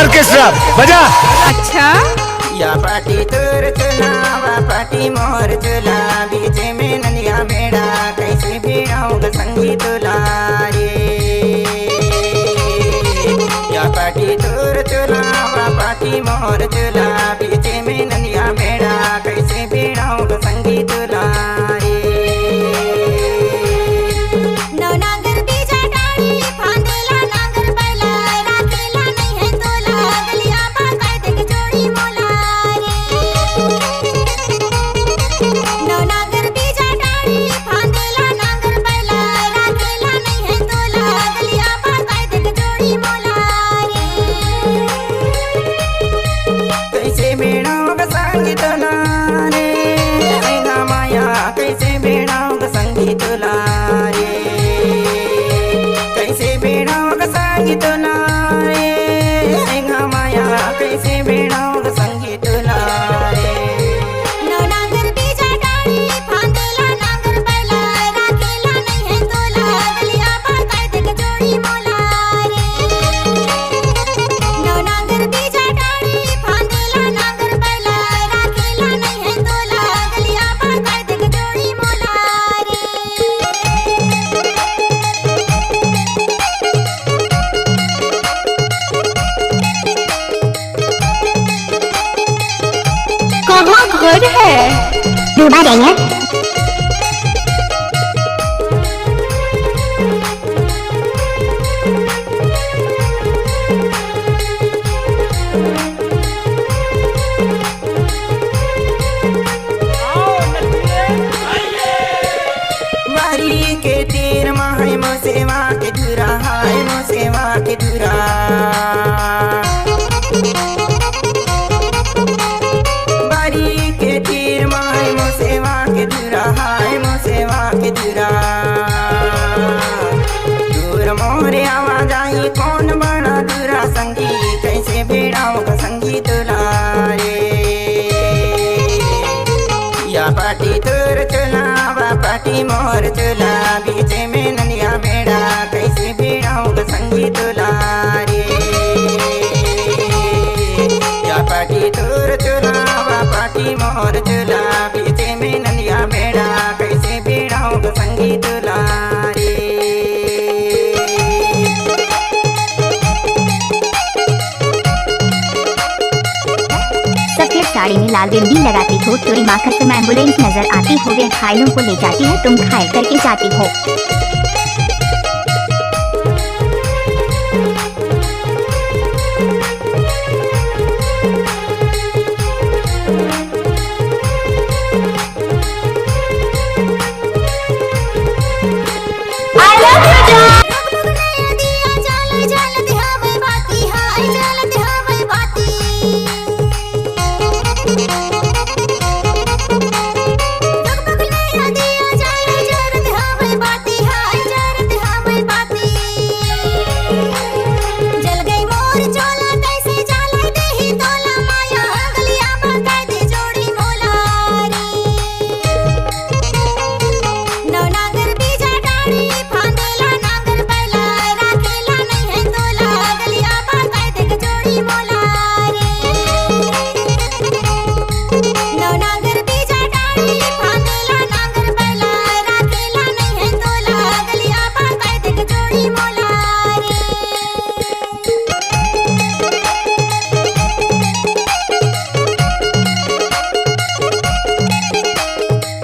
Orchestra बजा। अच्छा या पाटी तोर चला वा पाटी मोर चला बीच में नदिया बेड़ा कैसे भिड़ाऊंगा संगी तुला रे। या पाटी तोर चला वा पाटी मोर चला बीच में नदिया बेड़ा कैसे भिड़ाऊंगा संगी तुला रे। कहाँ घर है? डूबा देंगे। बारी के तीर माहे मोसेवा के धुरा हाय मोसेवा के धुरा। दूर मोरे आवाज आई कौन बड़ा दूरा संगी कैसे भिड़ाऊंगा संगी तुला रे। या पाटी तोर चला वा पाटी मोर चला बीच में नदिया बेड़ा कैसे भिड़ाऊंगा संगी तुला रे। या पाटी तोर चला वा पाटी मोर चला बीच में नदिया बेड़ा कैसे भिड़ाऊंगा संगी तुला रे। सफेद साड़ी में लाल बिंदी लगाती हो, चोरी माखर तुम एम्बुलेंस नजर आती हो, वे घायलों को ले जाती है, तुम घायल करके जाती हो।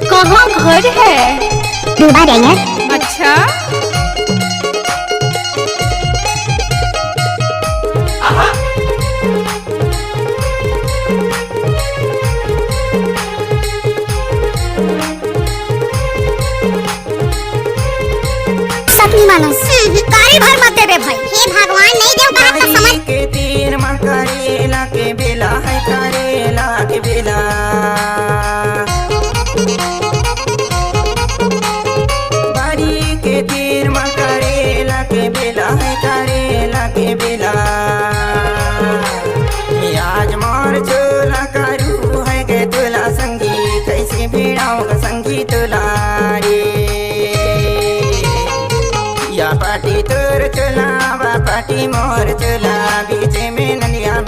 कहाँ घर है? डूबा देंगे। अच्छा सपनी मानो कारी भर मत दे भाई। हे भगवान नहीं दे का समझ के तीर में करेला के बेला है करेला के बेला। बारी के तीर में करेला के बेला है करेला के बेला। आज मोर चोला करू है के तुला संगी कैसे भिड़ाऊंगा संगी तुला रे। या पाटी तोर चला वा पाटी मोर चला बीच में नदिया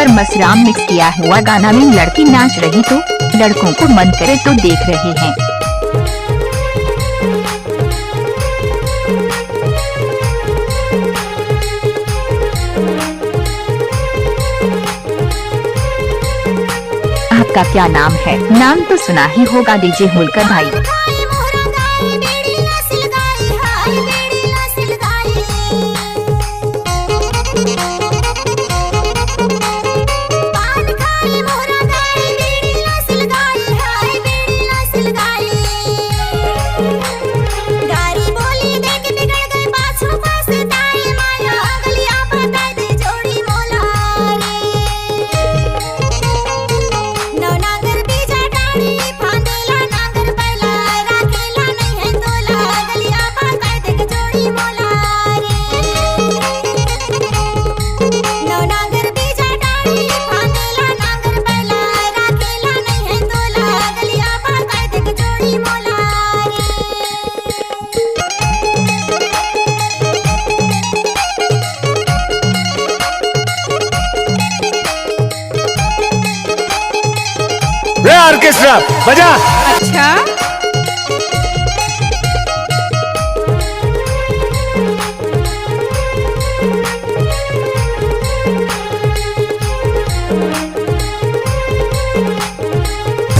पर मसराम मिक्स किया हुआ गाना में लड़की नाच रही तो लड़कों को मन करे तो देख रहे हैं। आपका क्या नाम है? नाम तो सुना ही होगा, डीजे होलकर भाई। ऑर्केस्ट्रा बजा। अच्छा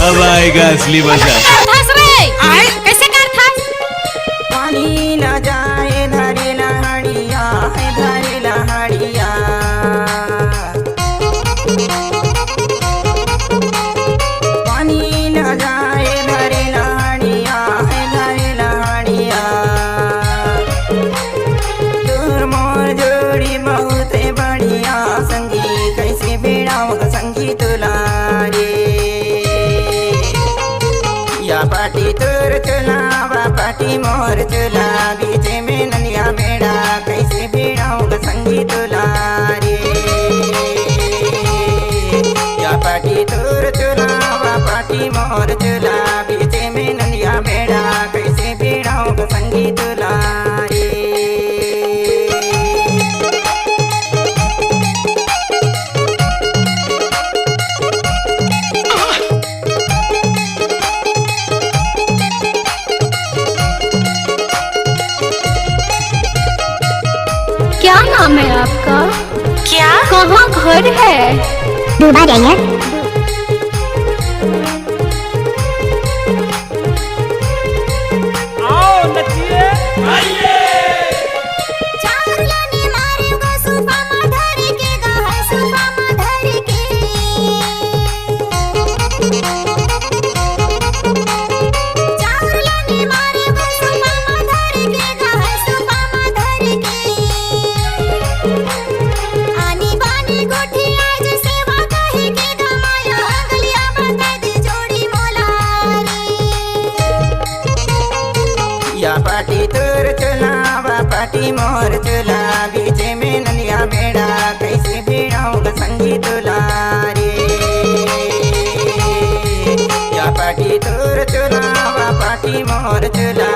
अब आएगा असली मजा। कैसे कर था? पानी न जाए धरे लहड़िया है धरे लहड़िया। पानी न जाए धरे लहड़िया है धरे लहड़िया। तोर मोर जोड़ी बहुत बढ़िया संगी कैसे बेड़ाओ संगी तुला रे। या पाटी तोर चला वा पाटी मोर चला बीच में ननिया बेड़ा कैसे बेड़ाओ संगी तुला रे। या पाटी तोर चला वा पाटी मोर चला बीच में ननिया बेड़ा कैसे बेड़ाओ संगी तुला रे। क्या नाम है आपका? क्या कहाँ घर है? डूबा जाइए। या पाटी तोर चला वा पाटी मोर चला बीच में ननिया बेड़ा कैसे बेड़ाओ संगी तुला रे। या पाटी तोर चला वा पाटी मोर चला